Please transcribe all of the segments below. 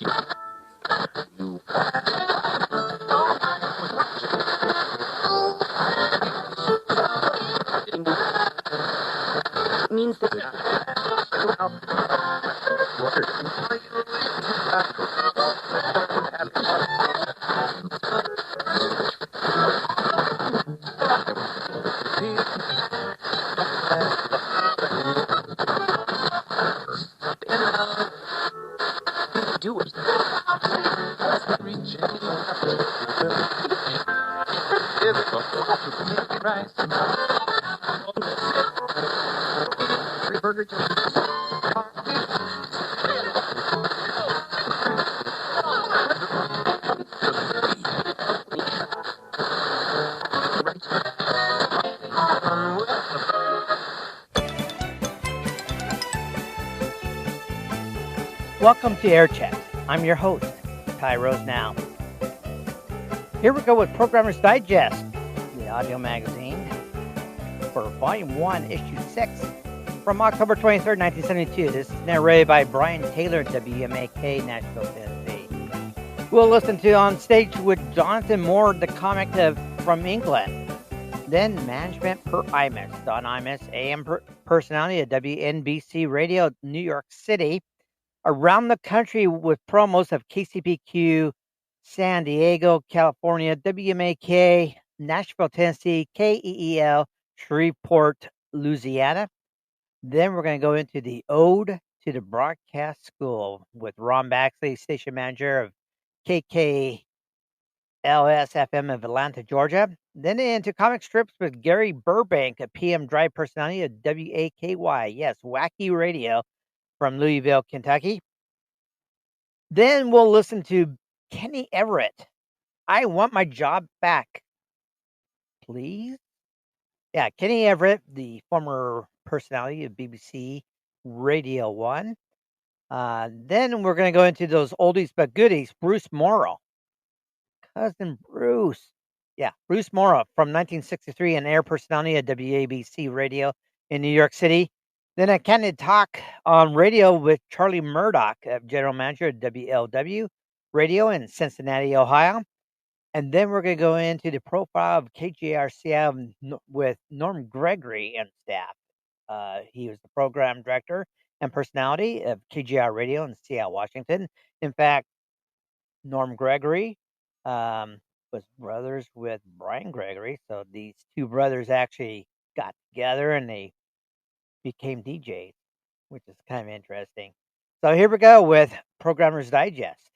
Means that do it. Welcome to Air Checks. I'm your host, Ty Rose Now. Here we go with Programmer's Digest, the audio magazine for Volume 1, Issue 6, from October 23rd, 1972. This is narrated by Brian Taylor, WMAK, Nashville, Tennessee. We'll listen to On Stage with Jonathan Moore, the comic from England. Then Management per Imus. Don Imus, AM personality at WNBC Radio, New York City. Around the country with promos of KCBQ, San Diego, California, WMAK, Nashville, Tennessee, KEEL, Shreveport, Louisiana. Then we're going to go into the Ode to the Broadcast School with Ron Baxley, station manager of KKLS-FM of Atlanta, Georgia. Then into comic strips with Gary Burbank, a PM Drive personality of WAKY, yes, WAKY Radio, from Louisville, Kentucky. Then we'll listen to Kenny Everett. I want my job back, please. Yeah, Kenny Everett, the former personality of BBC Radio 1. Then we're going to go into those oldies but goodies. Bruce Morrow. Cousin Bruce. Yeah, Bruce Morrow from 1963, an air personality at WABC Radio in New York City. Then a Candid talk on radio with Charlie Murdock, general manager at WLW Radio in Cincinnati, Ohio. And then we're going to go into the profile of KGRCM with Norm Gregory and staff. He was the program director and personality of KGR Radio in Seattle, Washington. In fact, Norm Gregory was brothers with Brian Gregory. So these two brothers actually got together and they became DJs, which is kind of interesting. So here we go with Programmer's Digest.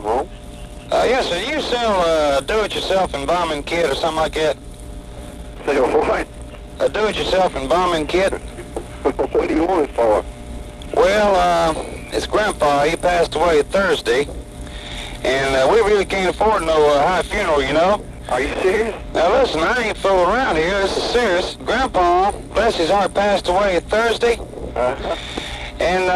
Home? Yes, sir. You sell do-it-yourself embalming kit or something like that? Sell what? A do-it-yourself embalming kit. What do you want it for? Well, it's Grandpa. He passed away Thursday, and we really can't afford no high funeral, you know. Are you serious? Now listen, I ain't fooling around here. This is serious. Grandpa, bless his heart, passed away Thursday, and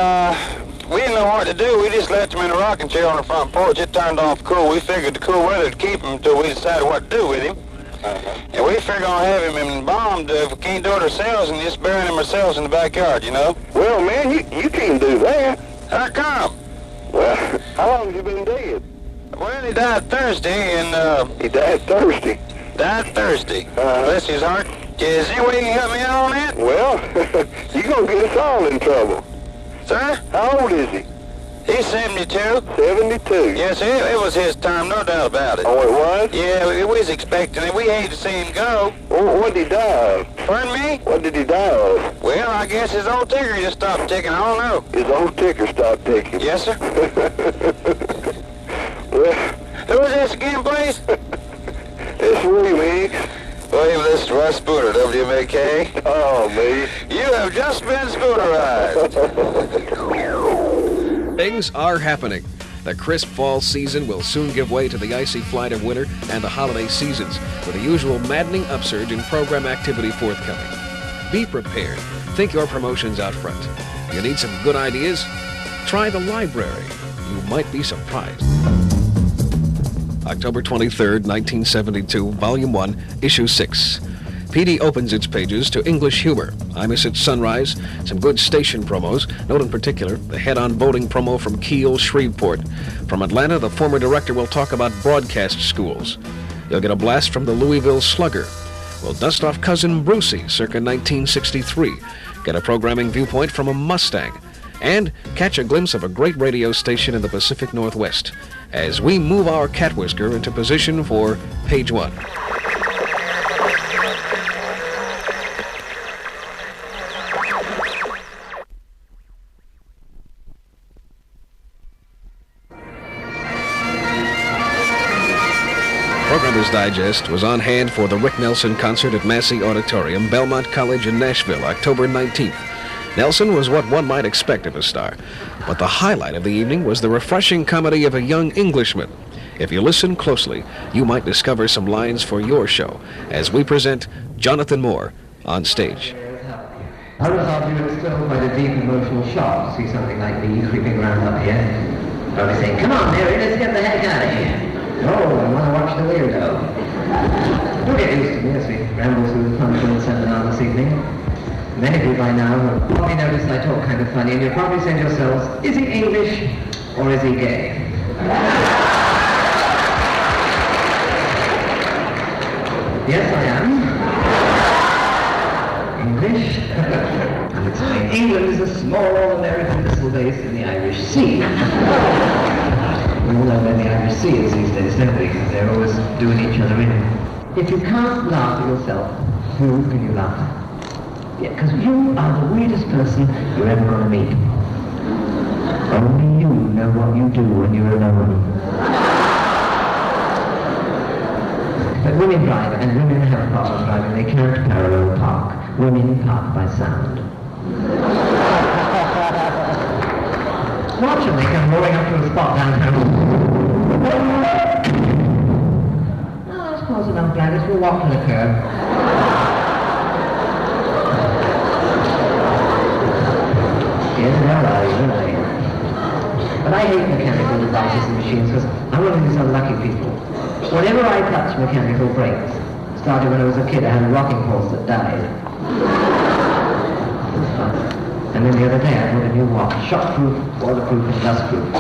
we didn't know what to do. We just left him in a rocking chair on the front porch. It turned off cool. We figured the cool weather would keep him until we decided what to do with him. And we figured on having him embalmed if we can't do it ourselves and just burying him ourselves in the backyard, you know. Well, man, you can't do that. How come? Well, how long have you been dead? Well, he died Thursday, and he died Thursday? Died Thursday. Bless his heart. Is there any way you can help me out on that? Well, you're going to get us all in trouble. Sir? How old is he? He's 72. 72? Yes, it was his time, no doubt about it. Oh, it was? Yeah, we was expecting it. We hate to see him go. Well, what did he die of? Pardon me? What did he die of? Well, I guess his old ticker just stopped ticking. I don't know. His old ticker stopped ticking? Yes, sir. Well, who is this again, please? It's WMAK. William, this is Russ Spooner, WMAK. Oh, me. You have just been spoonerized. Things are happening. The crisp fall season will soon give way to the icy flight of winter and the holiday seasons, with the usual maddening upsurge in program activity forthcoming. Be prepared. Think your promotions out front. You need some good ideas? Try the library. You might be surprised. October 23rd, 1972, Volume 1, Issue 6. PD opens its pages to English humor. Imus at sunrise, some good station promos. Note in particular, the head-on voting promo from KEEL, Shreveport. From Atlanta, the former director will talk about broadcast schools. You'll get a blast from the Louisville Slugger. We'll dust off Cousin Brucey, circa 1963. Get a programming viewpoint from a Mustang. And catch a glimpse of a great radio station in the Pacific Northwest as we move our cat whisker into position for Page 1. Programmer's Digest was on hand for the Rick Nelson concert at Massey Auditorium, Belmont College in Nashville, October 19th. Nelson was what one might expect of a star, but the highlight of the evening was the refreshing comedy of a young Englishman. If you listen closely, you might discover some lines for your show as we present Jonathan Moore on stage. I was arguing still quite a deep emotional shock to see something like me creeping around up here. Probably saying, "Come on, Mary, let's get the heck out of here." "No, I want to watch the weirdo." You'll get used to me as we ramble through the Punchline seminar this evening. Many of you by now have probably noticed I talk kind of funny, and you're probably saying to yourselves, is he English or is he gay? Yes, I am. English. I'll explain. England is a small American missile base in the Irish Sea. We all know where the Irish Sea is these days, don't we? Because they're always doing each other in. If you can't laugh at yourself, who can you laugh at? Yeah, because you are the weirdest person you're ever going to meet. Only you know what you do when you're alone. But women drive, and women have problems driving. They can't parallel park. Women park by sound. Watch them, they come rolling up to a spot downtown. Oh, that's close enough, Gladys. We'll walk to the curb. Yes, they're right. But I hate mechanical devices and machines because I'm one of these unlucky people. Whenever I touch mechanical brakes, started when I was a kid, I had a rocking horse that died. And then the other day I bought a new watch, shockproof, waterproof, and dustproof,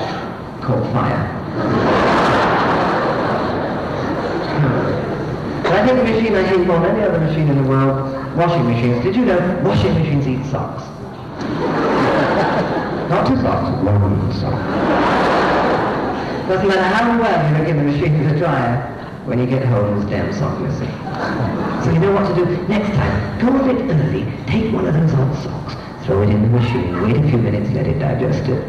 called Fire. But I think the machine I hate more than any other machine in the world, washing machines. Did you know washing machines eat socks? Not two socks, one sock. Doesn't matter how well you look in the machine to the dryer, when you get home, there's damn sock missing. So you know what to do next time. Go a bit early, take one of those old socks, throw it in the machine, wait a few minutes, let it digest it.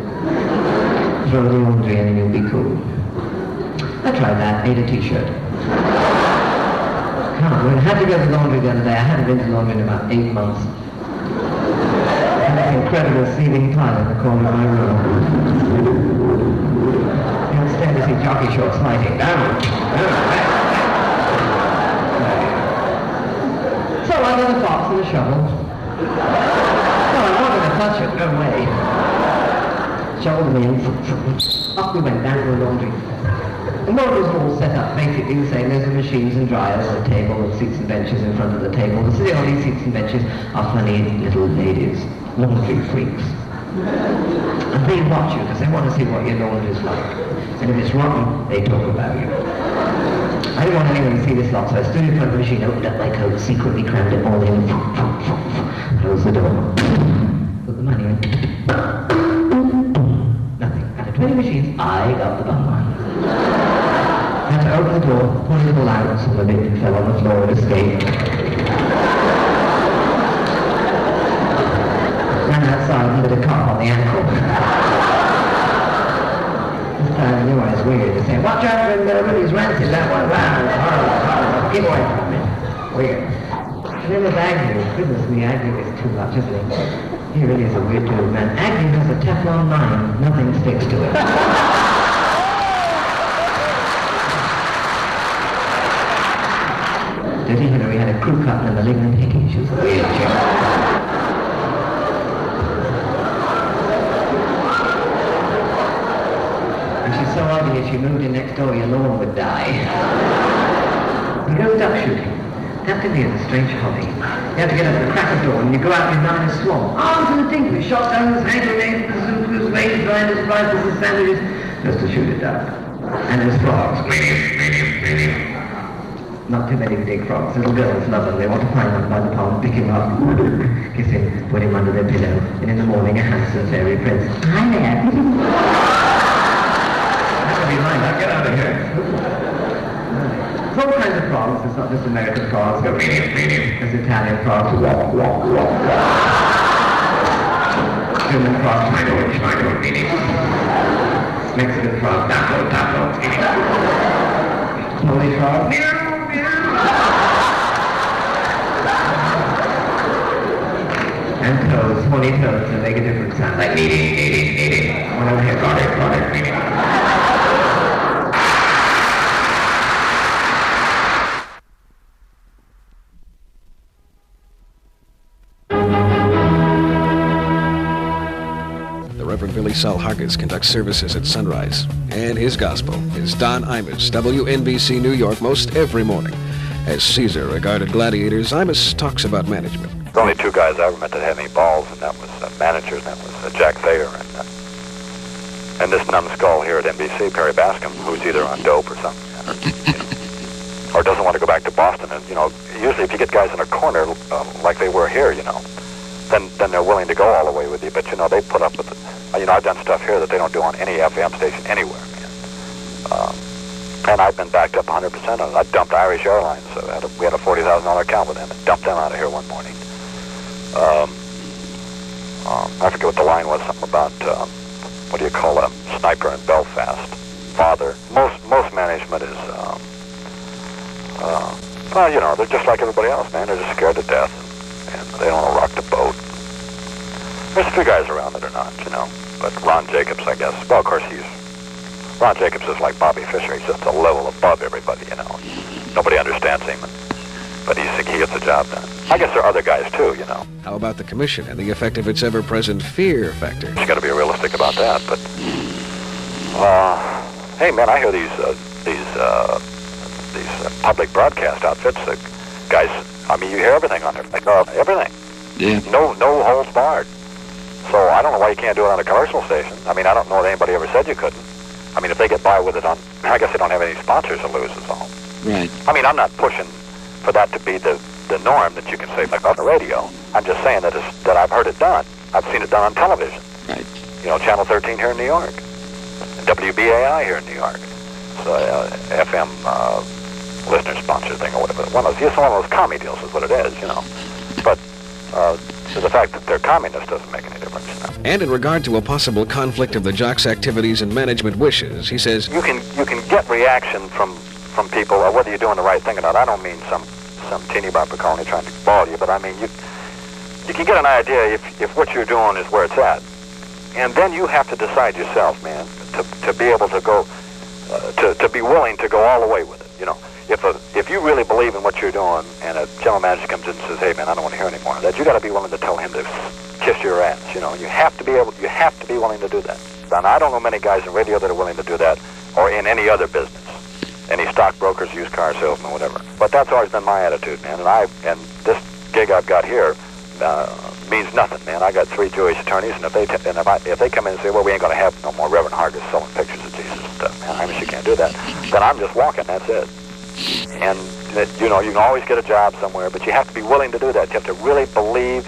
Throw the laundry in and you'll be cool. I tried that, made a t-shirt. Come on, I had to go to the laundry the other day. I hadn't been to the laundry in about 8 months. An incredible seething pile in the corner of my room. Instead, I see jockey shorts sliding down. So I got a box and a shovel. No, I'm not going to touch it, no way. Shoveled me in. Up we went down to the laundry. The laundry was all set up basically the same. There's the machines and dryers and a table and seats and benches in front of the table. The sitting on these seats and benches are funny little ladies. Laundry freaks. And they watch you because they want to see what your laundry's like. And if it's rotten, they talk about you. I didn't want anyone to see this lot, so I stood in front of the machine, opened up my coat, secretly crammed it all in, closed the door, put the money in. Nothing. Out of 20 machines, I got the bum one. I had to open the door, pull it all out, some of it fell on the floor and escaped. Ran outside and hit a cop on the ankle. This time I knew I was weird. They say, watch out for everybody's rented that one round. Get away from it. Weird. And then there's Agnew. Goodness me, Agnew is too much, isn't he? He really is a weird dude, man. Agnew has a Teflon mind. Nothing sticks to it. Dirty Hillary had a crew cut and a malignant hickey. She was a weird chick. So ugly, she if you moved in next door, your lawn would die. You go duck shooting. That to me is a strange hobby. You have to get up at the crack of dawn and you go out behind a swamp. Arms to the teeth with shotguns, hand grenades, bazookas, range grinders, rifles and sandwiches, just to shoot a duck. And there's frogs. Not too many big frogs. Little girls love them. They want to find one by the pond, pick him up, kiss him, put him under their pillow, and in the morning a handsome fairy prince. Hi there. That would be mine. Now get out of here. There's all kinds of frogs. It's not just American frogs. There's Italian frogs. German frogs. Mexican frogs. Polish frogs. And toads, horny toads, that make a different sound. Like needing. One over here, got it. The Reverend Billy Salhargas conducts services at sunrise, and his gospel is Don Imus, WNBC New York, most every morning. As Caesar regarded gladiators, Imus talks about management. There's only two guys I ever met that had any balls, and that was managers, and that was Jack Thayer and this numbskull here at NBC, Perry Bascom, who's either on dope or something, or doesn't want to go back to Boston. And usually if you get guys in a corner like they were here, then they're willing to go all the way with you. But they put up with it. I've done stuff here that they don't do on any FM station anywhere. And I've been backed up 100% on it. I dumped Irish Airlines. So we had a $40,000 account with them and dumped them out of here one morning. I forget what the line was, something about, what do you call a sniper in Belfast? Father. Most management is, they're just like everybody else, man. They're just scared to death, and they don't want to rock the boat. There's a few guys around that are not, but Ron Jacobs, I guess. Well, of course, Ron Jacobs is like Bobby Fischer. He's just a level above everybody, Nobody understands him, but he gets the job done. I guess there are other guys, too, How about the commission and the effect of its ever-present fear factor? You got to be realistic about that, but, hey, man, I hear these public broadcast outfits, guys, you hear everything on there, everything. Yeah. No holds barred. So I don't know why you can't do it on a commercial station. I don't know that anybody ever said you couldn't. If they get by with it I guess they don't have any sponsors to lose, is all. Right. I'm not pushing for that to be the norm that you can say like on the radio. I'm just saying that I've heard it done. I've seen it done on television. Right. Channel 13 here in New York. WBAI here in New York. So FM listener sponsor thing or whatever. It's one of those commie deals is what it is, But the fact that they're communists doesn't make any difference. And in regard to a possible conflict of the jocks' activities and management wishes, he says, You can get reaction from people, or whether you're doing the right thing or not. I don't mean some teeny barbacoa trying to ball you, but you can get an idea if what you're doing is where it's at. And then you have to decide yourself, man, to be able to go, to be willing to go all the way with it. If you really believe in what you're doing, and a general manager comes in and says, "Hey, man, I don't want to hear any more of that," you got to be willing to tell him to kiss your ass. You have to be willing to do that. And I don't know many guys in radio that are willing to do that, or in any other business, any stockbrokers, used car salesmen, whatever. But that's always been my attitude, man. And this gig I've got here means nothing, man. I got 3 Jewish attorneys, and if they come in and say, "Well, we ain't going to have no more Reverend Hargis selling pictures of Jesus and stuff," man, you can't do that. Then I'm just walking. That's it. And you can always get a job somewhere, but you have to be willing to do that. You have to really believe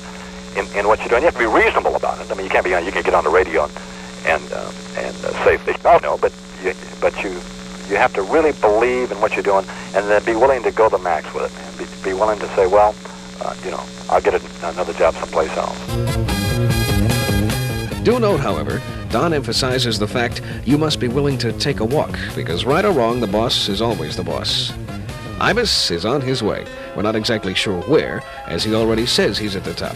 in what you're doing. You have to be reasonable about it. You can't be. You can get on the radio and say things. No, but you have to really believe in what you're doing, and then be willing to go the max with it, man. Be willing to say, well, I'll get another job someplace else. Do note, however, Don emphasizes the fact you must be willing to take a walk, because right or wrong, the boss is always the boss. Imus is on his way. We're not exactly sure where, as he already says he's at the top.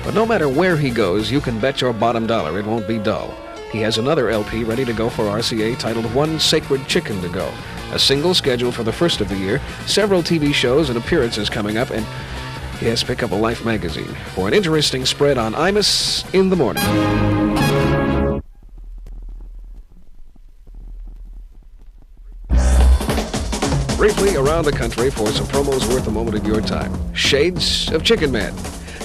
But no matter where he goes, you can bet your bottom dollar it won't be dull. He has another LP ready to go for RCA titled One Sacred Chicken to Go. A single scheduled for the first of the year, several TV shows and appearances coming up, and yes, pick up a Life magazine for an interesting spread on Imus in the morning. Briefly around the country for some promos worth a moment of your time. Shades of Chicken Man.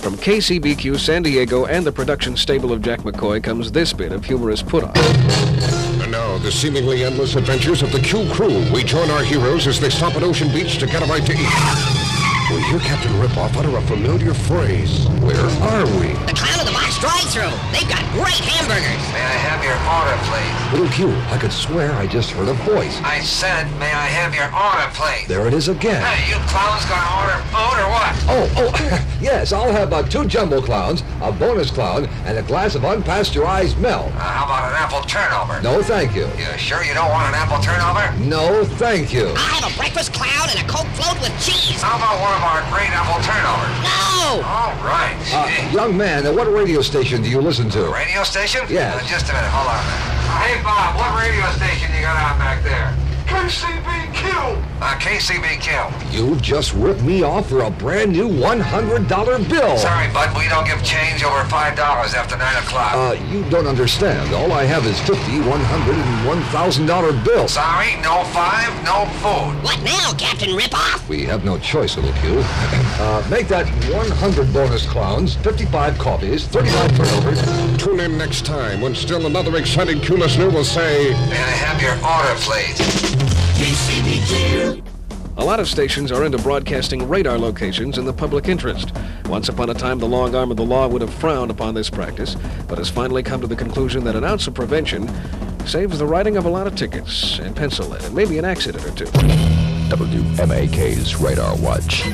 From KCBQ San Diego and the production stable of Jack McCoy comes this bit of humorous put-on. And now, the seemingly endless adventures of the Q crew. We join our heroes as they stop at Ocean Beach to get a bite to eat. We hear Captain Ripoff utter a familiar phrase. Where are we? The Clown of the Box drive-thru. They've got great hamburgers. May I have your order, please? Little Q, I could swear I just heard a voice. I said, may I have your order, please? There it is again. Hey, you clowns gonna order food or what? Oh, yes, I'll have 2 jumbo clowns, a bonus clown, and a glass of unpasteurized milk. How about an apple turnover? No, thank you. You sure you don't want an apple turnover? No, thank you. I'll have a breakfast clown and a Coke float with cheese. How about one of our great apple turnovers? No! All right. Young man, what radio station do you listen to? Radio station? Yes. Just a minute, hold on a minute. Hey, Bob, what radio station you got on back there? KCBQ. KCBQ. You just ripped me off for a brand new $100 bill. Sorry, bud, we don't give change over $5 after 9 o'clock. You don't understand. All I have is $50, $100, and $1,000 bills. Sorry, no 5, no food. What now, Captain Ripoff? We have no choice, little Q. Make that 100 bonus clowns, 55 coffees, 35 turnovers. Tune in next time when still another exciting Q listener will say, may I have your order, please? KCBQ. A lot of stations are into broadcasting radar locations in the public interest. Once upon a time, the long arm of the law would have frowned upon this practice, but has finally come to the conclusion that an ounce of prevention saves the writing of a lot of tickets and pencil lead, and maybe an accident or two. WMAK's Radar Watch.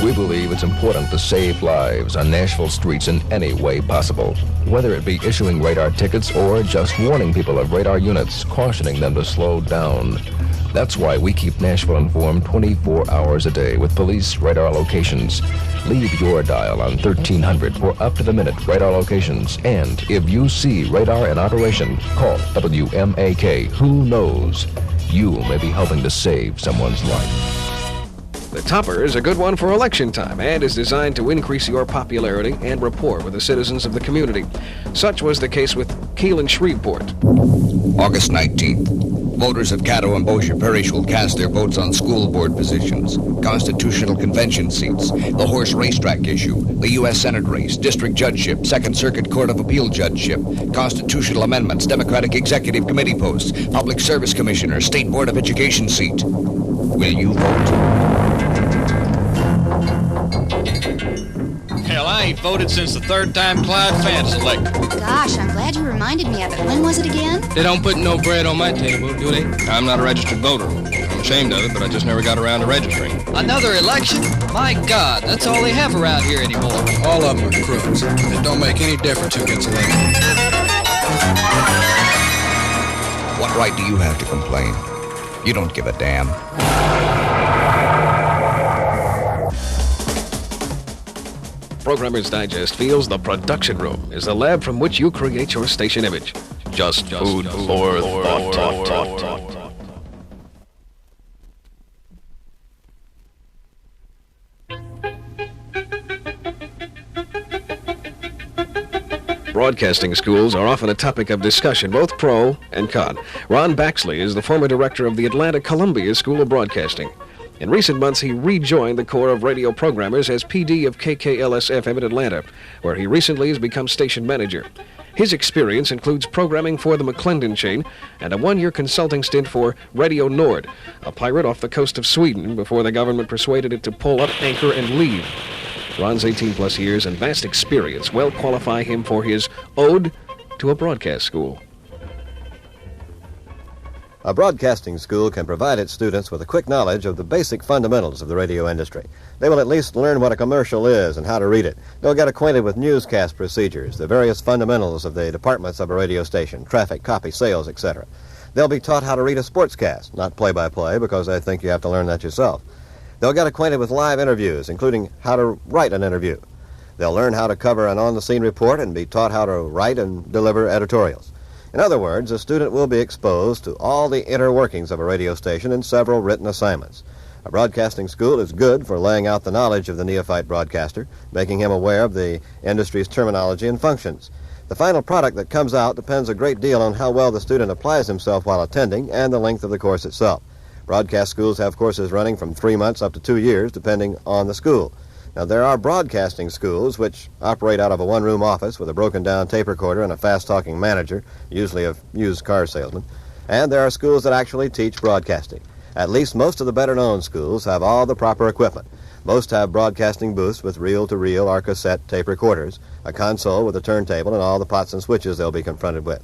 We believe it's important to save lives on Nashville streets in any way possible, whether it be issuing radar tickets or just warning people of radar units, cautioning them to slow down. That's why we keep Nashville informed 24 hours a day with police radar locations. Leave your dial on 1300 for up-to-the-minute radar locations. And if you see radar in operation, call WMAK. Who knows? You may be helping to save someone's life. The topper is a good one for election time and is designed to increase your popularity and rapport with the citizens of the community. Such was the case with KEEL in Shreveport. August 19th. Voters of Caddo and Bossier Parish will cast their votes on school board positions, constitutional convention seats, the horse racetrack issue, the U.S. Senate race, district judgeship, Second Circuit Court of Appeal judgeship, constitutional amendments, Democratic Executive Committee posts, Public Service Commissioner, State Board of Education seat. Will you vote? Hell, I ain't voted since the third time Clyde Fant's elected. Gosh, I'm glad you reminded me of it. When was it again? They don't put no bread on my table, do they? I'm not a registered voter. I'm ashamed of it, but I just never got around to registering. Another election? My God, that's all they have around here anymore. All of them are crooks. It don't make any difference who gets elected. What right do you have to complain? You don't give a damn. Programmer's Digest feels the production room is the lab from which you create your station image. Just food for thought. Broadcasting schools are often a topic of discussion, both pro and con. Ron Baxley is the former director of the Atlanta Columbia School of Broadcasting. In recent months, he rejoined the Corps of Radio Programmers as PD of KKLS-FM in Atlanta, where he recently has become station manager. His experience includes programming for the McClendon chain and a one-year consulting stint for Radio Nord, a pirate off the coast of Sweden before the government persuaded it to pull up anchor and leave. Ron's 18-plus years and vast experience well qualify him for his Ode to a Broadcast School. A broadcasting school can provide its students with a quick knowledge of the basic fundamentals of the radio industry. They will at least learn what a commercial is and how to read it. They'll get acquainted with newscast procedures, the various fundamentals of the departments of a radio station, traffic, copy, sales, etc. They'll be taught how to read a sportscast, not play-by-play, because I think you have to learn that yourself. They'll get acquainted with live interviews, including how to write an interview. They'll learn how to cover an on-the-scene report and be taught how to write and deliver editorials. In other words, a student will be exposed to all the inner workings of a radio station in several written assignments. A broadcasting school is good for laying out the knowledge of the neophyte broadcaster, making him aware of the industry's terminology and functions. The final product that comes out depends a great deal on how well the student applies himself while attending and the length of the course itself. Broadcast schools have courses running from 3 months up to 2 years, depending on the school. Now, there are broadcasting schools which operate out of a one-room office with a broken-down tape recorder and a fast-talking manager, usually a used car salesman. And there are schools that actually teach broadcasting. At least most of the better-known schools have all the proper equipment. Most have broadcasting booths with reel-to-reel or cassette tape recorders, a console with a turntable, and all the pots and switches they'll be confronted with.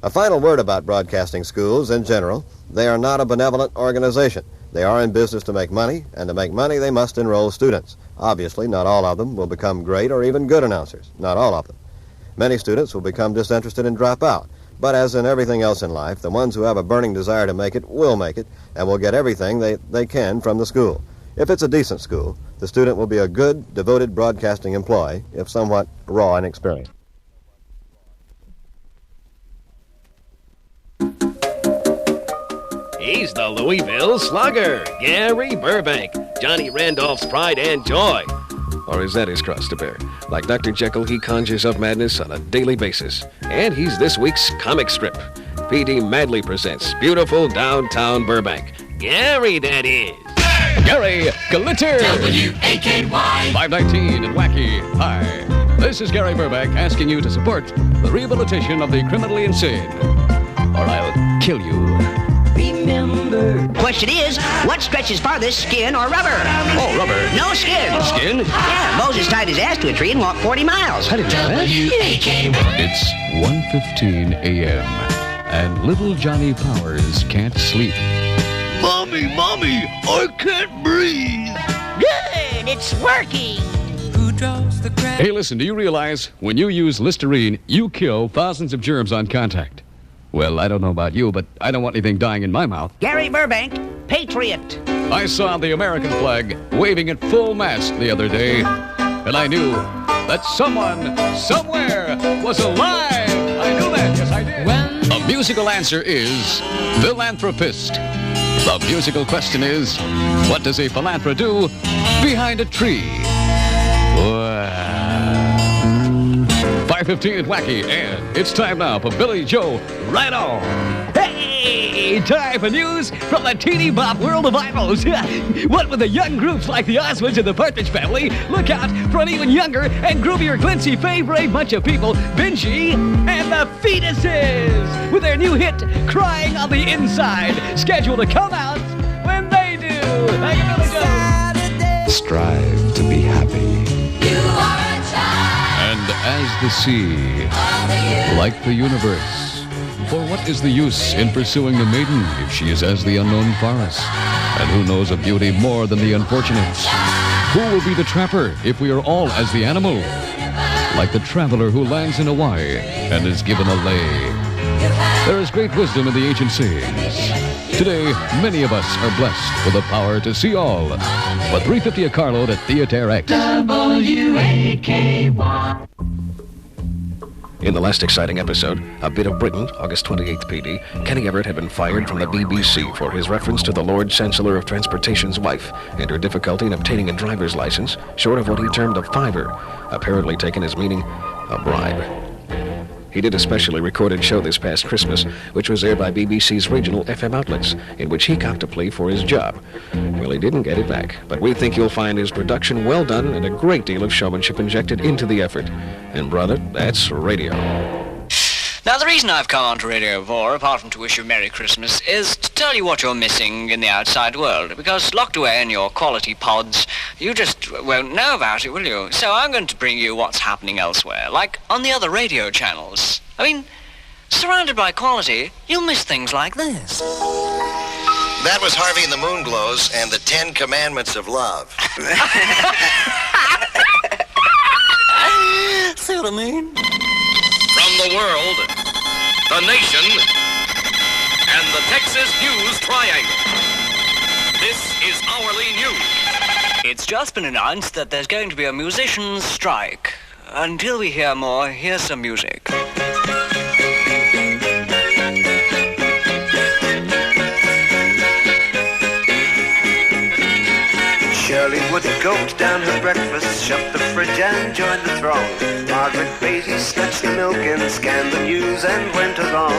A final word about broadcasting schools in general. They are not a benevolent organization. They are in business to make money, and to make money they must enroll students. Obviously, not all of them will become great or even good announcers. Not all of them. Many students will become disinterested and drop out. But as in everything else in life, the ones who have a burning desire to make it will make it, and will get everything they can from the school. If it's a decent school, the student will be a good, devoted broadcasting employee, if somewhat raw in experience. He's the Louisville Slugger, Gary Burbank, Johnny Randolph's pride and joy. Or is that his cross to bear? Like Dr. Jekyll, he conjures up madness on a daily basis. And he's this week's comic strip. PD madly presents beautiful downtown Burbank. Gary, that is. Gary Glitter. WAKY. 519 and WAKY. Hi. This is Gary Burbank asking you to support the rehabilitation of the criminally insane. Or I'll kill you. Remember. Question is, what stretches farthest, skin or rubber? Oh, rubber. No, skin. Skin? Yeah, Moses tied his ass to a tree and walked 40 miles. I didn't know that. WAKY. It's 1:15 a.m. and little Johnny Powers can't sleep. Mommy, I can't breathe. Good, it's working. Who draws the crowd? Hey, listen, do you realize when you use Listerine, you kill thousands of germs on contact? Well, I don't know about you, but I don't want anything dying in my mouth. Gary Burbank, patriot. I saw the American flag waving at full mast the other day, and I knew that someone, somewhere, was alive. I knew that, yes I did. A musical answer is philanthropist. The musical question is, what does a philanthropist do behind a tree? Wow. 5:15 at WAKY, and it's time now for Billy Joe Right On. Hey, time for news from the teeny bop world of Imus. What with the young groups like the Osmonds and the Partridge Family, look out for an even younger and groovier Glincy favorite bunch of people, Benji and the Fetuses, with their new hit, Crying on the Inside, scheduled to come out when they do. Thank you, Billy Joe. Strive to be happy. You are a child. And as the sea, like the universe. For what is the use in pursuing the maiden if she is as the unknown forest? And who knows of beauty more than the unfortunate? Who will be the trapper if we are all as the animal? Like the traveler who lands in Hawaii and is given a lay. There is great wisdom in the ancient sayings. Today, many of us are blessed with the power to see all. But $3.50 a carload at Theater X. WAKY. In the last exciting episode, A Bit of Britain, August 28th PD, Kenny Everett had been fired from the BBC for his reference to the Lord Chancellor of Transportation's wife and her difficulty in obtaining a driver's license, short of what he termed a fiver, apparently taken as meaning a bribe. He did a specially recorded show this past Christmas, which was aired by BBC's regional FM outlets, in which he cocked a plea for his job. Well, he didn't get it back, but we think you'll find his production well done and a great deal of showmanship injected into the effort. And brother, that's radio. Now, the reason I've come onto Radio 4, apart from to wish you Merry Christmas, is to tell you what you're missing in the outside world. Because locked away in your quality pods, you just won't know about it, will you? So I'm going to bring you what's happening elsewhere, like on the other radio channels. I mean, surrounded by quality, you'll miss things like this. That was Harvey and the Moonglows and the 10 Commandments of Love. See what I mean? From the world, the nation, and the Texas News Triangle. This is Hourly News. It's just been announced that there's going to be a musicians' strike. Until we hear more, here's some music. Shirley would gulp down her breakfast, shut the fridge and join the throng. Margaret Beatty snatched the milk and scanned the news and went along.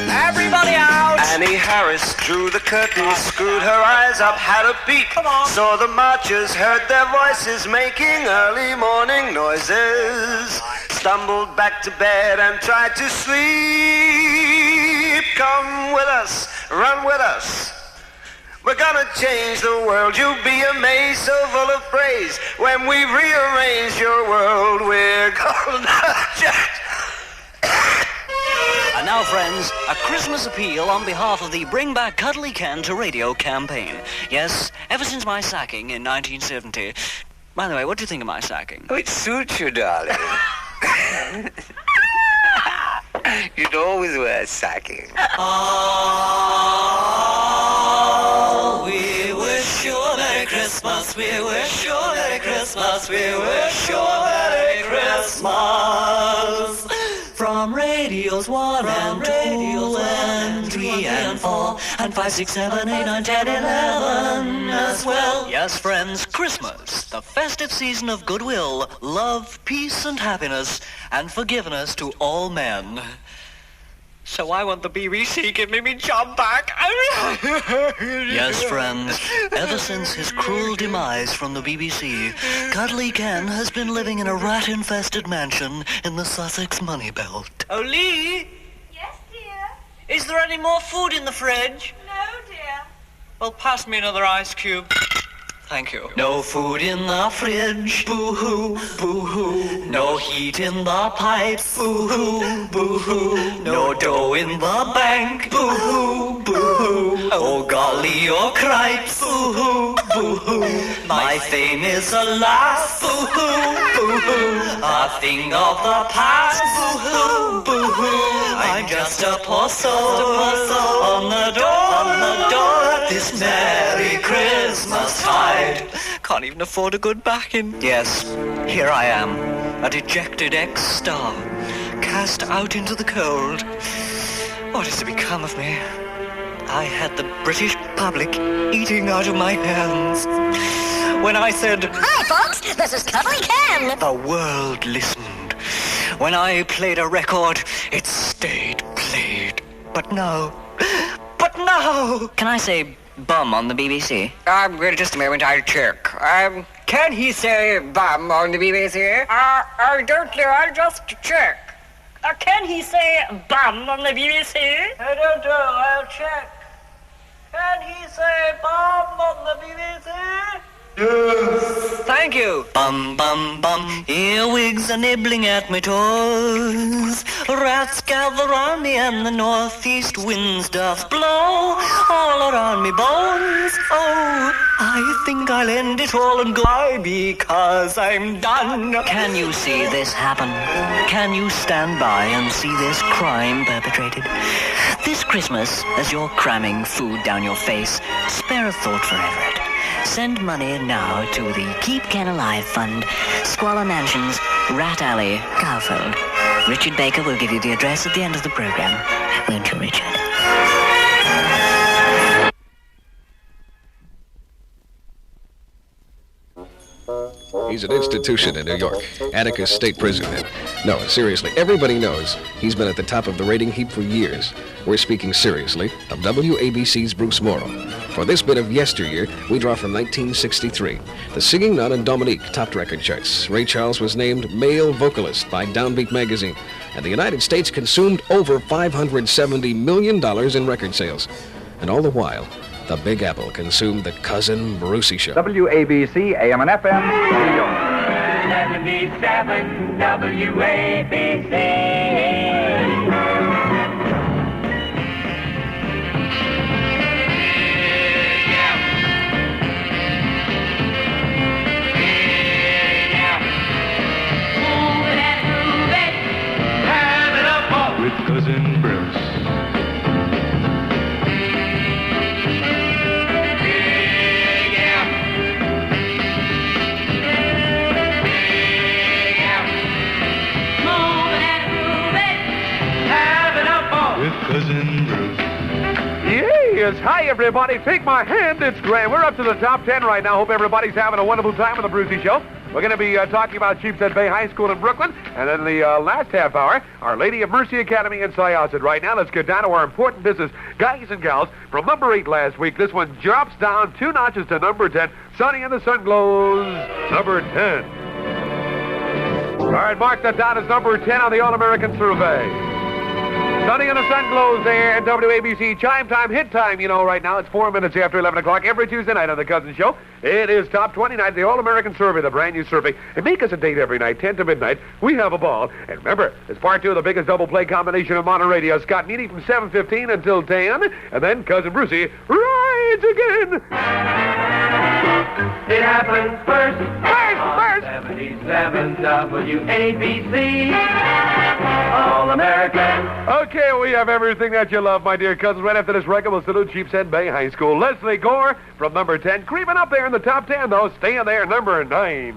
Everybody out! Annie Harris drew the curtain, screwed her eyes up, had a peek. Saw the marchers, heard their voices making early morning noises. Stumbled back to bed and tried to sleep. Come with us, run with us. We're gonna change the world. You'll be amazed, so full of praise. When we rearrange your world, we're gonna just... And now, friends, a Christmas appeal on behalf of the Bring Back Cuddly Ken to Radio campaign. Yes, ever since my sacking in 1970... By the way, what do you think of my sacking? Oh, it suits you, darling. You'd always wear a sacking. Oh, we wish you a Merry Christmas. We wish you a Merry Christmas. We wish you a Merry Christmas. From radios 1 and 2 and 3 and 4 and 5, 6, 7, 8, 9, 10, 11 as well. Yes, friends, Christmas, the festive season of goodwill, love, peace, and happiness, and forgiveness to all men. So I want the BBC giving me job back. Yes, friends, ever since his cruel demise from the BBC, Cuddly Ken has been living in a rat-infested mansion in the Sussex money belt. Oh, Lee? Yes, dear? Is there any more food in the fridge? No, dear. Well, pass me another ice cube. Thank you. No food in the fridge, boo-hoo, boo-hoo. No heat in the pipes, boo-hoo, boo-hoo. No dough in the bank, boo-hoo, boo-hoo. Oh golly, oh cripes, boo-hoo, boo-hoo. My fame is a laugh, boo-hoo, boo-hoo. A thing of the past, boo-hoo, boo-hoo. I'm just a poor soul on the door this Merry Christmas tide. Can't even afford a good backing. Yes, here I am, a dejected ex-star, cast out into the cold. What is to become of me? I had the British public eating out of my hands. When I said, "Hi, folks, this is Cuddly Ken," the world listened. When I played a record, it stayed played. But now... Can I say bum on the BBC? Wait just a moment, I'll check. Can he say bum on the BBC? I don't know, I'll just check. Can he say bum on the BBC? I don't know, I'll check. Can he say bum on the BBC? Yes. Thank you. Bum, bum, bum. Earwigs are nibbling at my toes. Rats gather round me and the northeast winds doth blow all around me bones. Oh, I think I'll end it all and go because I'm done. Can you see this happen? Can you stand by and see this crime perpetrated? This Christmas, as you're cramming food down your face, spare a thought for Everett. Send money now to the Keep Ken Alive Fund, Squalor Mansions, Rat Alley, Cowfold. Richard Baker will give you the address at the end of the program. Won't you, Richard? He's an institution in New York, Atticus State Prison. And no, seriously, everybody knows he's been at the top of the rating heap for years. We're speaking seriously of WABC's Bruce Morrow. For this bit of yesteryear, we draw from 1963. The Singing Nun and Dominique topped record charts. Ray Charles was named Male Vocalist by Downbeat magazine. And the United States consumed over $570 million in record sales. And all the while, the Big Apple consumed the Cousin Brucey Show. WABC, AM and FM, New York. 77 WABC. With Cousin Bruce. Cousin Bruce. Yes, hi everybody. Take my hand. It's Grant. We're up to the top 10 right now. Hope everybody's having a wonderful time with the Brucey Show. We're going to be talking about Sheepshead Bay High School in Brooklyn. And then the last half hour, Our Lady of Mercy Academy in Syosset. Right now, let's get down to our important business. Guys and gals, from number 8 last week, this one drops down 2 notches to number 10. Sunny and the Sun Glows, number 10. All right, mark that down as number 10 on the All-American Survey. Sunny and the Sun Glows there at WABC. Chime time, hit time, you know, right now. It's 4 minutes after 11 o'clock every Tuesday night on The Cousin Show. It is Top 20 Night, the All-American Survey, the brand new survey. And make us a date every night, 10 to midnight. We have a ball. And remember, it's part 2 of the biggest double play combination of modern radio. Scott Meany from 7:15 until 10. And then Cousin Brucey rides again. It happens first. 77 WABC. All-American. Okay, we have everything that you love, my dear cousins. Right after this record, we'll salute Sheepshead Bay High School. Leslie Gore from number 10. Creeping up there in the top 10, though. Staying there, number 9.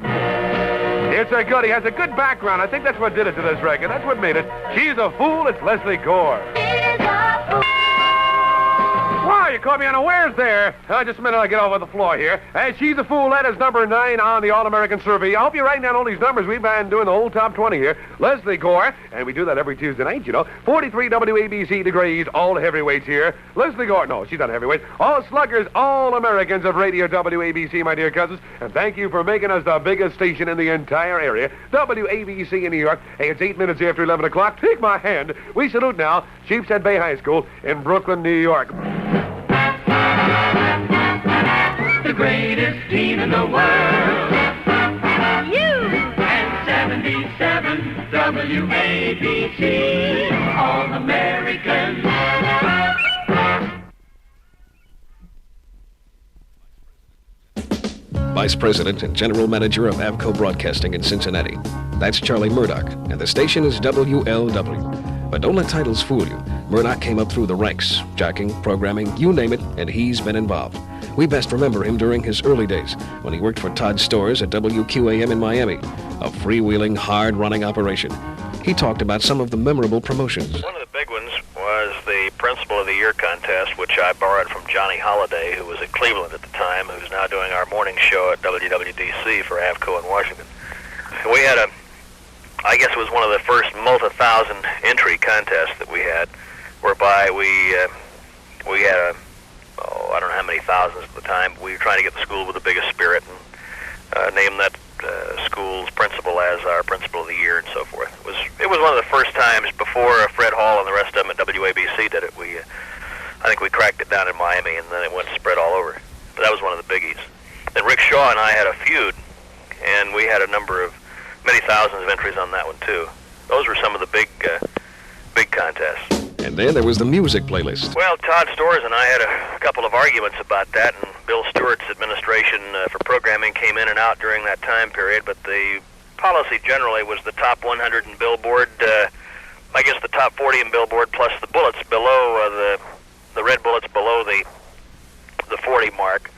It's a goodie. Has a good background. I think that's what did it to this record. That's what made it. She's a Fool. It's Leslie Gore. Wow, you caught me unawares there. Just a minute, I'll get off of the floor here. And She's a Fool, that is number 9 on the All-American Survey. I hope you're writing down all these numbers. We've been doing the whole top 20 here. Leslie Gore, and we do that every Tuesday night, you know. 43 WABC degrees, all heavyweights here. Leslie Gore, no, she's not a heavyweight. All sluggers, all Americans of Radio WABC, my dear cousins. And thank you for making us the biggest station in the entire area. WABC in New York. Hey, it's 8 minutes after 11 o'clock. Take my hand. We salute now Sheepshead Bay High School in Brooklyn, New York. The greatest team in the world. You! And 77 WABC. All-American. Vice President and General Manager of Avco Broadcasting in Cincinnati. That's Charlie Murdock, and the station is WLW. But don't let titles fool you. Murdock came up through the ranks, jocking, programming, you name it, and he's been involved. We best remember him during his early days when he worked for Todd Stores at WQAM in Miami, a freewheeling, hard-running operation. He talked about some of the memorable promotions. One of the big ones was the Principal of the Year contest, which I borrowed from Johnny Holliday, who was at Cleveland at the time, who's now doing our morning show at WWDC for Avco in Washington. We had I guess it was one of the first multi-thousand entry contests that we had, whereby we had I don't know how many thousands at the time, but we were trying to get the school with the biggest spirit and name that school's principal as our Principal of the Year and so forth. It was one of the first times before Fred Hall and the rest of them at WABC did it. I think we cracked it down in Miami, and then it went spread all over. But that was one of the biggies. Then Rick Shaw and I had a feud, and we had many thousands of entries on that one too. Those were some of the big contests. And then there was the music playlist. Well, Todd Stores and I had a couple of arguments about that, and Bill Stewart's administration for programming came in and out during that time period, but the policy generally was the top 100 in Billboard, I guess the top 40 in Billboard, plus the bullets below, the red bullets below the 40 mark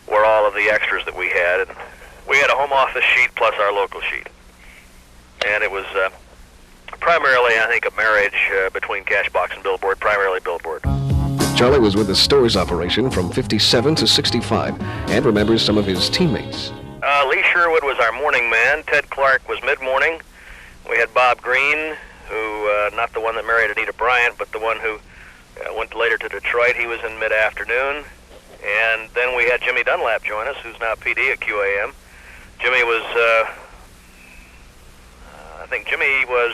were all of the extras that we had. And we had a home office sheet plus our local sheet. And it was primarily, I think, a marriage between Cashbox and Billboard, primarily Billboard. Charlie was with the Stores operation from 57 to 65 and remembers some of his teammates. Lee Sherwood was our morning man. Ted Clark was mid-morning. We had Bob Green, who, not the one that married Anita Bryant, but the one who went later to Detroit. He was in mid-afternoon. And then we had Jimmy Dunlap join us, who's now PD at QAM. Jimmy was... I think Jimmy was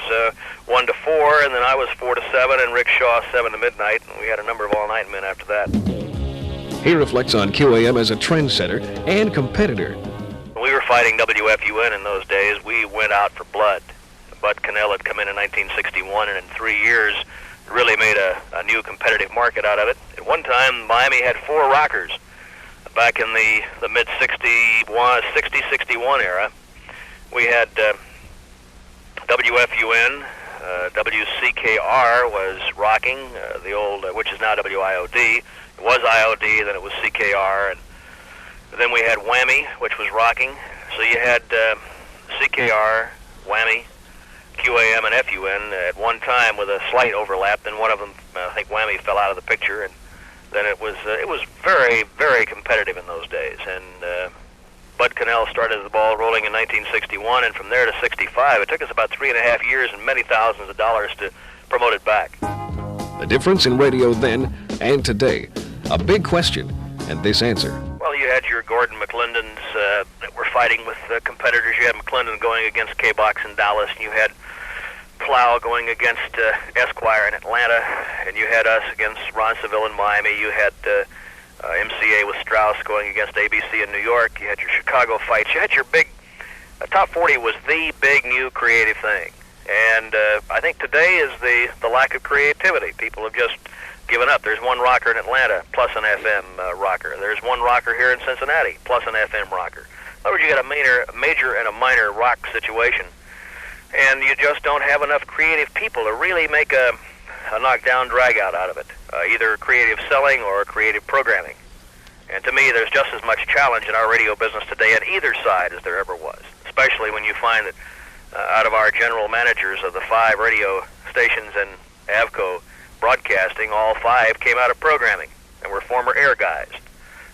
1 to 4, and then I was 4 to 7, and Rick Shaw 7 to midnight, and we had a number of all-night men after that. He reflects on QAM as a trendsetter and competitor. When we were fighting WFUN in those days, we went out for blood. Bud Cannell had come in 1961, and in 3 years really made a new competitive market out of it. At one time, Miami had 4 rockers. Back in the mid-60-61 era, we had... WFUN, WCKR was rocking, the old, which is now WIOD. It was IOD, then it was CKR, and then we had WAMI, which was rocking. So you had CKR, WAMI, QAM, and FUN at one time with a slight overlap. Then one of them, I think WAMI fell out of the picture, and then it was very, very competitive in those days. And Bud Connell started the ball rolling in 1961, and from there to 65, it took us about 3.5 years and many thousands of dollars to promote it back. The difference in radio then and today, a big question, and this answer. Well, you had your Gordon McClendons that were fighting with competitors. You had McClendon going against K-Box in Dallas, and you had Plow going against Esquire in Atlanta, and you had us against Ron Seville in Miami. You had MCA with Strauss going against ABC in New York. You had your Chicago fights. You had your big Top 40 was the big new creative thing. And I think today is the lack of creativity. People have just given up. There's one rocker in Atlanta, plus an FM rocker. There's one rocker here in Cincinnati, plus an FM rocker. In other words, you got a major and a minor rock situation, and you just don't have enough creative people to really make a knockdown drag-out out of it, either creative selling or creative programming. And to me, there's just as much challenge in our radio business today on either side as there ever was, especially when you find that out of our general managers of the 5 radio stations and AVCO broadcasting, all 5 came out of programming and were former air guys.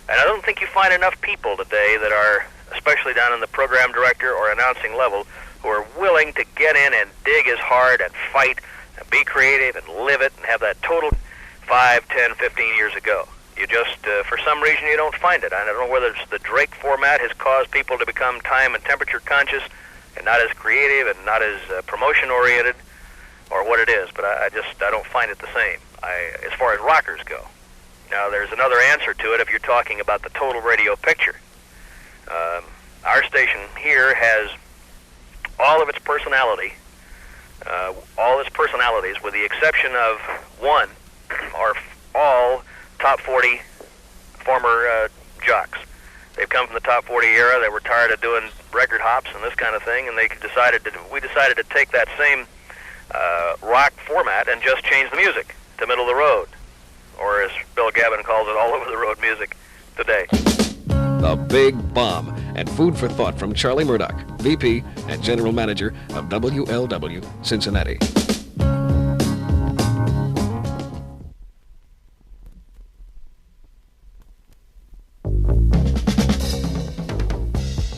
And I don't think you find enough people today that are, especially down in the program director or announcing level, who are willing to get in and dig as hard and fight and be creative and live it and have that total 5, 10, 15 years ago. You just, for some reason, you don't find it. I don't know whether it's the Drake format has caused people to become time and temperature conscious and not as creative and not as promotion-oriented, or what it is, but I don't find it the same as far as rockers go. Now, there's another answer to it if you're talking about the total radio picture. Our station here has all of its personality, all its personalities, with the exception of one, are all top 40 former jocks. They've come from the top 40 era. They were tired of doing record hops and this kind of thing, and we decided to take that same rock format and just change the music to middle of the road, or as Bill Gavin calls it, all over the road music today. The Big Bomb, and food for thought from Charlie Murdock, VP and General Manager of WLW Cincinnati.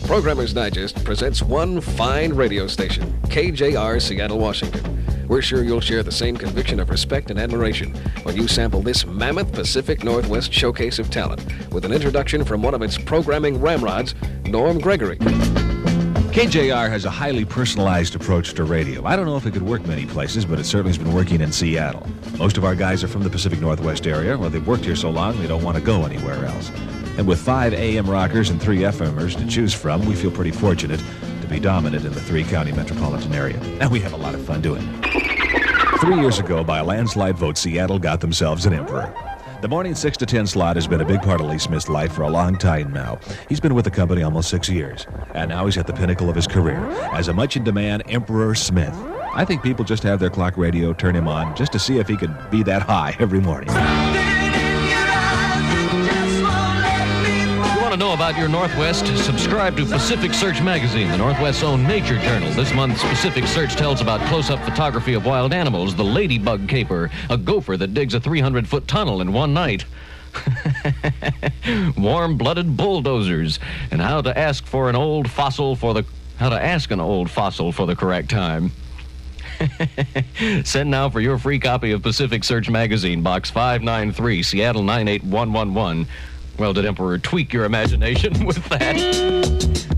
Programmer's Digest presents one fine radio station, KJR, Seattle, Washington. We're sure you'll share the same conviction of respect and admiration when you sample this mammoth Pacific Northwest showcase of talent with an introduction from one of its programming ramrods, Norm Gregory. KJR has a highly personalized approach to radio. I don't know if it could work many places, but it certainly has been working in Seattle. Most of our guys are from the Pacific Northwest area. Well, they've worked here so long, they don't want to go anywhere else. And with 5 AM rockers and 3 FMers to choose from, we feel pretty fortunate to be dominant in the 3-county metropolitan area. And we have a lot of fun doing it. 3 years ago, by a landslide vote, Seattle got themselves an emperor. The morning 6 to 10 slot has been a big part of Lee Smith's life for a long time now. He's been with the company almost 6 years, and now he's at the pinnacle of his career as a much-in-demand Emperor Smith. I think people just have their clock radio turn him on just to see if he could be that high every morning. Want to know about your Northwest? Subscribe to Pacific Search magazine, the Northwest's own nature journal. This month's Pacific Search tells about close-up photography of wild animals, the ladybug caper, a gopher that digs a 300-foot tunnel in one night, warm-blooded bulldozers, and how to ask an old fossil for the correct time. Send now for your free copy of Pacific Search magazine, Box 593, Seattle 98111. Well, did Emperor tweak your imagination with that?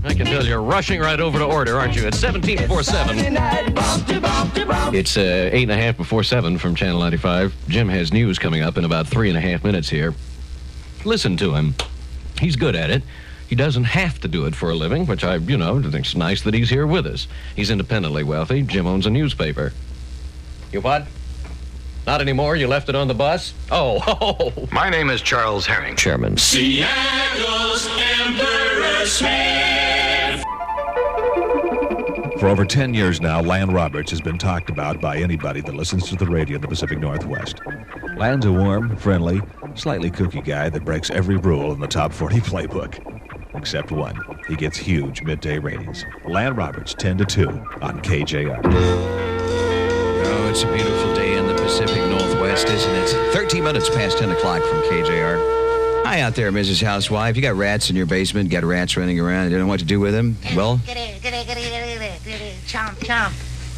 I can tell you're rushing right over to order, aren't you? It's 17 before 7. It's 8.5 before 7 from Channel 95. Jim has news coming up in about 3.5 minutes here. Listen to him. He's good at it. He doesn't have to do it for a living, which I think it's nice that he's here with us. He's independently wealthy. Jim owns a newspaper. You what? Not anymore? You left it on the bus? Oh. My name is Charles Herring. Chairman. Seattle's Emperor Smith. For over 10 years now, Lan Roberts has been talked about by anybody that listens to the radio in the Pacific Northwest. Lan's a warm, friendly, slightly kooky guy that breaks every rule in the Top 40 playbook. Except one. He gets huge midday ratings. Lan Roberts, 10 to 2 on KJR. Oh, it's a beautiful day in the Pacific Northwest, isn't it? 13 minutes past 10 o'clock from KJR. Hi out there, Mrs. Housewife. You got rats in your basement, got rats running around, you don't know what to do with them? Well, Chomp, chomp.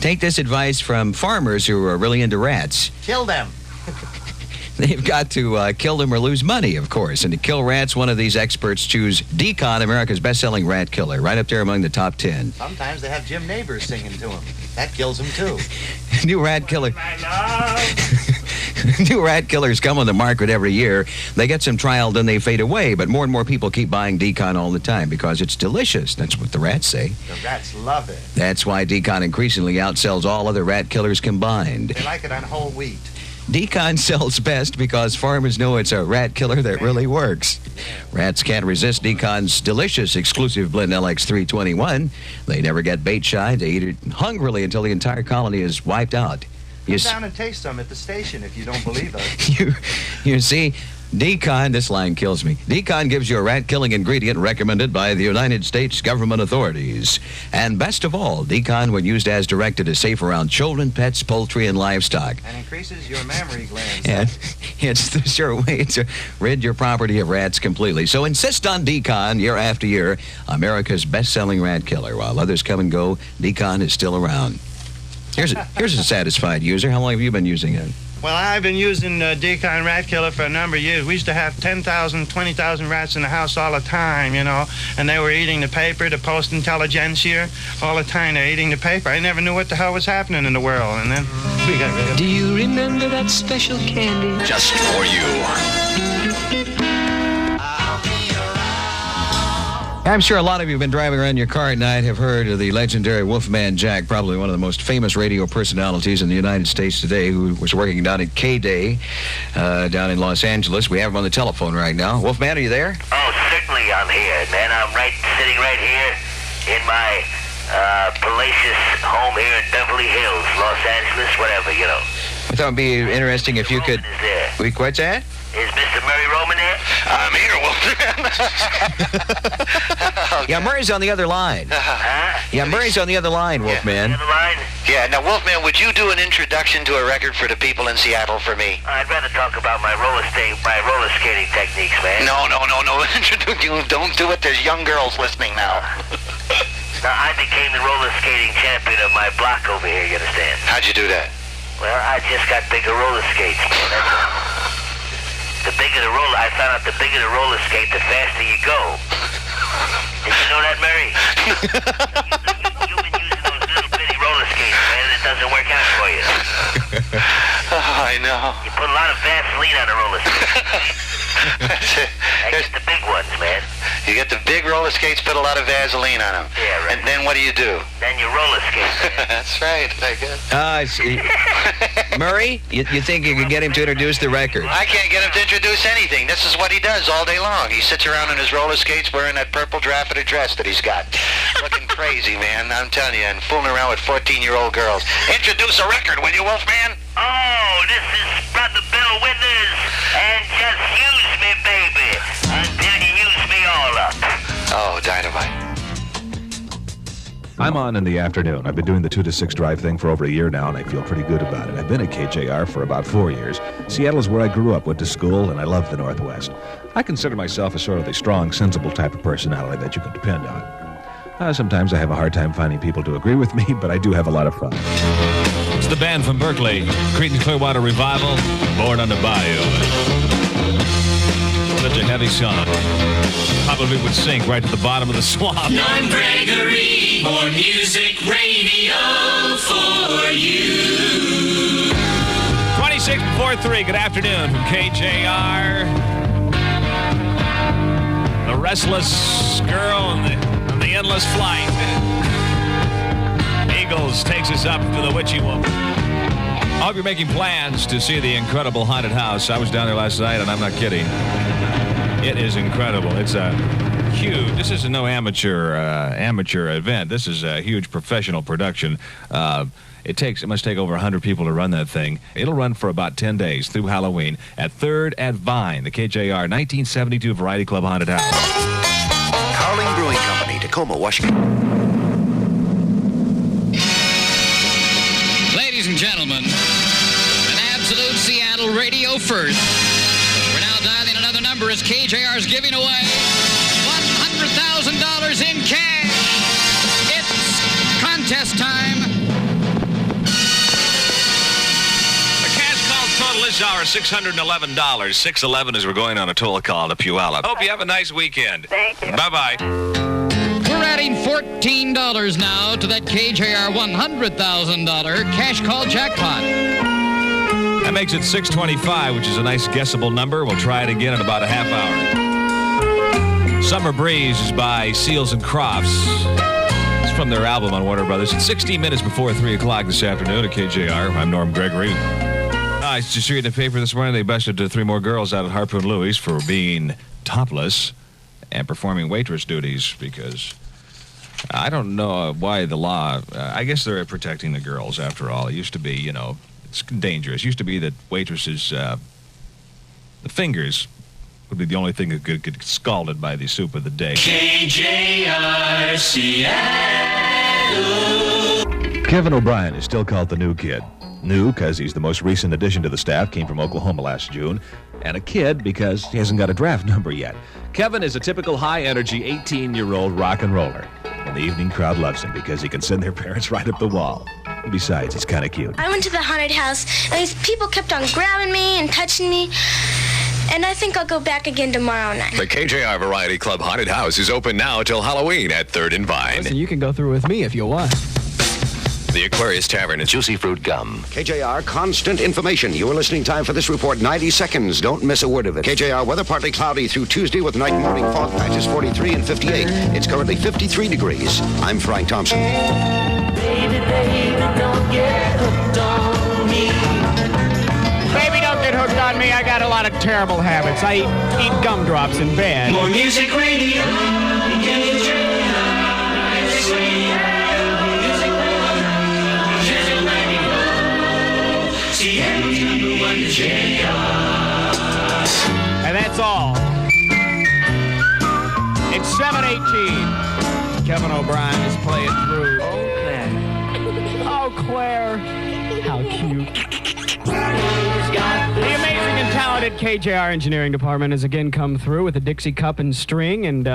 take this advice from farmers who are really into rats. Kill them. They've got to kill them or lose money, of course. And to kill rats, one of these experts choose Decon, America's best-selling rat killer, right up there among the top 10. Sometimes they have Jim Neighbors singing to them. That kills them, too. New rat killer. New rat killers come on the market every year. They get some trial, then they fade away. But more and more people keep buying Decon all the time because it's delicious. That's what the rats say. The rats love it. That's why Decon increasingly outsells all other rat killers combined. They like it on whole wheat. Decon sells best because farmers know it's a rat killer that really works. Rats can't resist Decon's delicious exclusive blend LX321. They never get bait shy. They eat it hungrily until the entire colony is wiped out. Come down and taste some at the station if you don't believe us. You see, Decon, this line kills me. Decon gives you a rat-killing ingredient recommended by the United States government authorities. And best of all, Decon, when used as directed, is safe around children, pets, poultry, and livestock. And increases your mammary glands. And it's the sure way to rid your property of rats completely. So insist on Decon year after year, America's best-selling rat killer. While others come and go, Decon is still around. Here's a satisfied user. How long have you been using it? Well, I've been using Decon Rat Killer for a number of years. We used to have 10,000, 20,000 rats in the house all the time, you know, and they were eating the paper, the Post Intelligentsia, all the time. They're eating the paper. I never knew what the hell was happening in the world, and then we got rid of it. Do you remember that special candy? Just for you. I'm sure a lot of you have been driving around your car at night have heard of the legendary Wolfman Jack, probably one of the most famous radio personalities in the United States today, who was working down at K-Day down in Los Angeles. We have him on the telephone right now. Wolfman, are you there? Oh, certainly I'm here, man. I'm sitting right here in my palatial home here in Beverly Hills, Los Angeles, whatever, you know. I thought it would be interesting if you could... Is there? What's that? Is Mr. Murray Roman there? I'm here, Wolfman. Yeah, Murray's on the other line. Yeah, Murray's on the other line, Wolfman. The other line? Yeah, now, Wolfman, would you do an introduction to a record for the people in Seattle for me? I'd rather talk about my roller skating techniques, man. No. Don't do it. There's young girls listening now. Now, I became the roller skating champion of my block over here, you understand? How'd you do that? Well, I just got bigger roller skates, man. That's all. I found out the bigger the roller skate, the faster you go. Did you know that, Murray? You've been using those little bitty roller skates, man. It doesn't work out for you. Oh, I know. You put a lot of Vaseline on the roller skates. I get the big ones, man. You get the big roller skates, put a lot of Vaseline on them. Yeah, right. And then what do you do? Then you roller skate. That's right, I guess. I see. Murray, you think you could get him to introduce the record? I can't get him to introduce anything. This is what he does all day long. He sits around in his roller skates wearing that purple drapeted dress that he's got. Looking crazy, man, I'm telling you, and fooling around with 14-year-old girls. Introduce a record, will you, Wolfman? Oh, this is Brother Bill Withers, and just use me, baby, until you use me all up. Oh, dynamite. I'm on in the afternoon. I've been doing the 2 to 6 drive thing for over a year now, and I feel pretty good about it. I've been at KJR for about 4 years. Seattle is where I grew up, went to school, and I love the Northwest. I consider myself a sort of a strong, sensible type of personality that you can depend on. Sometimes I have a hard time finding people to agree with me, but I do have a lot of fun. It's the band from Berkeley, Creedence Clearwater Revival, Born on the Bayou. Such a heavy song. Probably would sink right to the bottom of the swamp. I'm Gregory, more music radio for you. 26 before 3, good afternoon from KJR. The Restless Girl and the Endless Flight. Eagles takes us up to the Witchy Woman. I hope you're making plans to see the incredible haunted house. I was down there last night, and I'm not kidding. It is incredible. It's a huge. This is no amateur event. This is a huge professional production. It must take over 100 people to run that thing. It'll run for about 10 days through Halloween at 3rd at Vine, the KJR 1972 Variety Club Haunted House. Carling Brewing Company, Tacoma, Washington. Ladies and gentlemen, an absolute Seattle radio first. We're now dialing another number number as KJR's giving away $100,000 in cash. It's contest time. The cash call total this hour is $611. $611 as we're going on a toll call to Puyallup. Hope you have a nice weekend. Thank you. Bye-bye. We're adding $14 now to that KJR $100,000 cash call jackpot. That makes it $625, which is a nice guessable number. We'll try it again in about a half hour. Summer Breeze is by Seals and Crofts. It's from their album on Warner Brothers. It's 16 minutes before 3 o'clock this afternoon at KJR. I'm Norm Gregory. I just read in the paper this morning they busted 3 more girls out at Harpoon Louis for being topless and performing waitress duties because I don't know why the law, I guess they're protecting the girls after all. It used to be, it's dangerous. It used to be that waitresses, the fingers would be the only thing that could get scalded by the soup of the day. KJR Seattle. Kevin O'Brien is still called the new kid. New because he's the most recent addition to the staff, came from Oklahoma last June, and a kid because he hasn't got a draft number yet. Kevin is a typical high-energy 18-year-old rock and roller, and the evening crowd loves him because he can send their parents right up the wall. And besides, he's kind of cute. I went to the haunted house, and these people kept on grabbing me and touching me, and I think I'll go back again tomorrow night. The KJR Variety Club Haunted House is open now till Halloween at 3rd and Vine. Listen, you can go through with me if you want. The Aquarius Tavern and Juicy Fruit Gum. KJR, constant information. Your listening time for this report, 90 seconds. Don't miss a word of it. KJR, weather partly cloudy through Tuesday with night and morning fog patches 43 and 58. It's currently 53 degrees. I'm Frank Thompson. Baby, don't get hooked on me. Baby, don't get hooked on me. I got a lot of terrible habits. I eat gumdrops in bed. More music radio. And that's all. It's 7:18. Kevin O'Brien is playing through. Oh, Claire. How cute. The amazing and talented KJR Engineering Department has again come through with a Dixie cup and string, and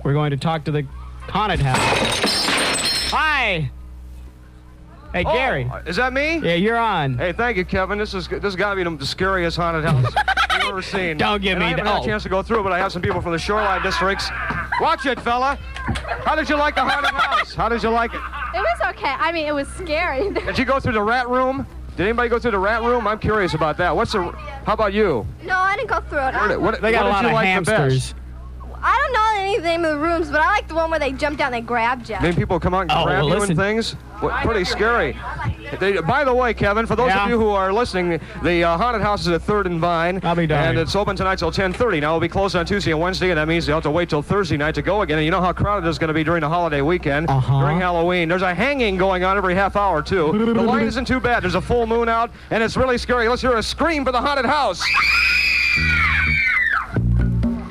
we're going to talk to the haunted house. Hi. Hey, Gary. Is that me? Yeah, you're on. Hey, thank you, Kevin. This has got to be the scariest haunted house you've ever seen. Don't give me I haven't had a chance to go through, but I have some people from the shoreline districts. Watch it, fella. How did you like the haunted house? How did you like it? It was okay. I mean, it was scary. Did you go through the rat room? Did anybody go through the rat room? I'm curious about that. How about you? No, I didn't go through it. They got a lot of hamsters. I don't know any of the name of the rooms, but I like the one where they jump down, they grabbed you. Maybe people come out and grab you and things? Pretty scary. By the way, Kevin, for those of you who are listening, the haunted house is at 3rd and Vine. I'll be darned. And it's open tonight till 10:30. Now, it'll be closed on Tuesday and Wednesday, and that means you'll have to wait till Thursday night to go again. And you know how crowded it's going to be during the holiday weekend, during Halloween. There's a hanging going on every half hour, too. The line isn't too bad. There's a full moon out, and it's really scary. Let's hear a scream for the haunted house.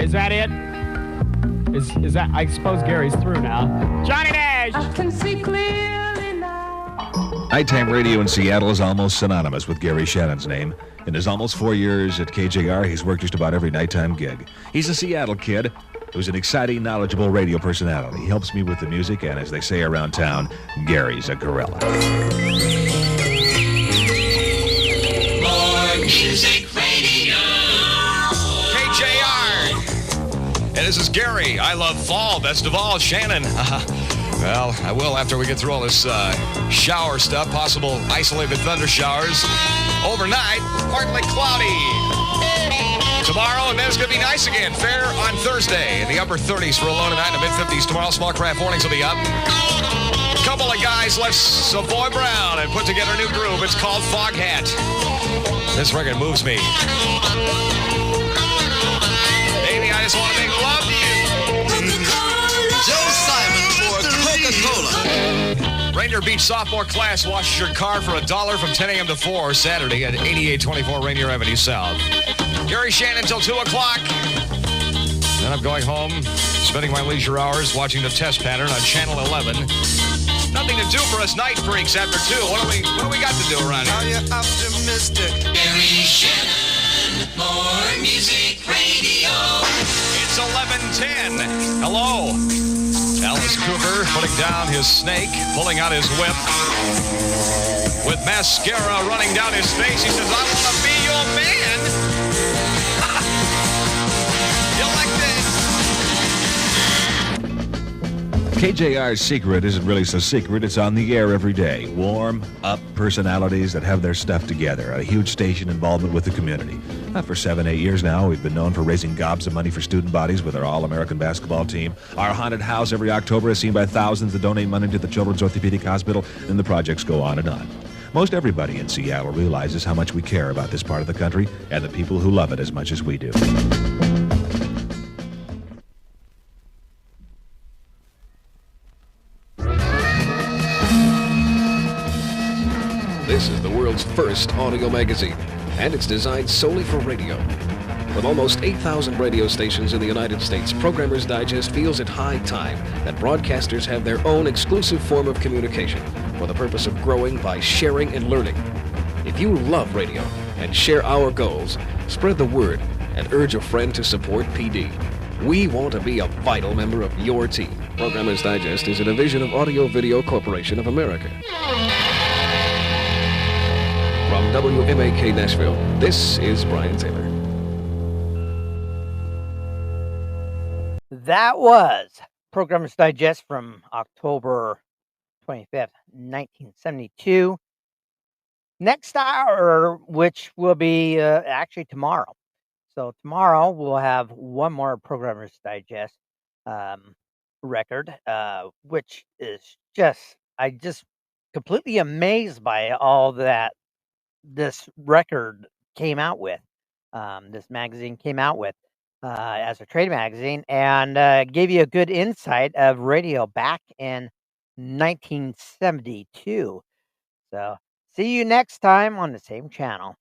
Is that it? Is that? I suppose Gary's through now. Johnny Nash! I can see clearly now. Nighttime radio in Seattle is almost synonymous with Gary Shannon's name. In his almost 4 years at KJR, he's worked just about every nighttime gig. He's a Seattle kid who's an exciting, knowledgeable radio personality. He helps me with the music, and as they say around town, Gary's a gorilla. More music radio. KJR. And this is Gary. I love fall. Best of all, Shannon. Well, I will after we get through all this shower stuff, possible isolated thunder showers. Overnight, partly cloudy. Tomorrow, and then it's going to be nice again. Fair on Thursday. In the upper 30s for a low tonight, in the mid-50s tomorrow. Small craft warnings will be up. A couple of guys left Savoy Brown and put together a new groove. It's called Fog Hat. This record moves me. Baby, I just want to make love to you. Joe Simon for Coca-Cola. Rainier Beach sophomore class washes your car for $1 from 10 a.m. to 4 Saturday at 8824 Rainier Avenue South. Gary Shannon till 2 o'clock. Then I'm going home, spending my leisure hours watching the test pattern on Channel 11. Nothing to do for us night freaks after 2. What do we got to do around here? Are you optimistic? Gary Shannon, more music radio. radio. It's 11:10. Hello. Alice Cooper putting down his snake, pulling out his whip. With mascara running down his face, he says, I want to be your man. You like that? KJR's secret isn't really so secret. It's on the air every day. Warm, up personalities that have their stuff together. A huge station involvement with the community. For 7-8 years now, we've been known for raising gobs of money for student bodies with our All-American basketball team. Our haunted house every October is seen by thousands that donate money to the Children's Orthopedic Hospital, and the projects go on and on. Most everybody in Seattle realizes how much we care about this part of the country and the people who love it as much as we do. This is the world's first audio magazine, and it's designed solely for radio. With almost 8,000 radio stations in the United States, Programmer's Digest feels it high time that broadcasters have their own exclusive form of communication for the purpose of growing by sharing and learning. If you love radio and share our goals, spread the word and urge a friend to support PD. We want to be a vital member of your team. Programmer's Digest is a division of Audio Video Corporation of America. From WMAK Nashville, this is Brian Taylor. That was Programmer's Digest from October 25th, 1972. Next hour, which will be actually tomorrow. So tomorrow we'll have one more Programmer's Digest record, which is I just completely amazed by all that this record came out with. This magazine came out with. As a trade magazine, and gave you a good insight of radio back in 1972. So, see you next time on the same channel.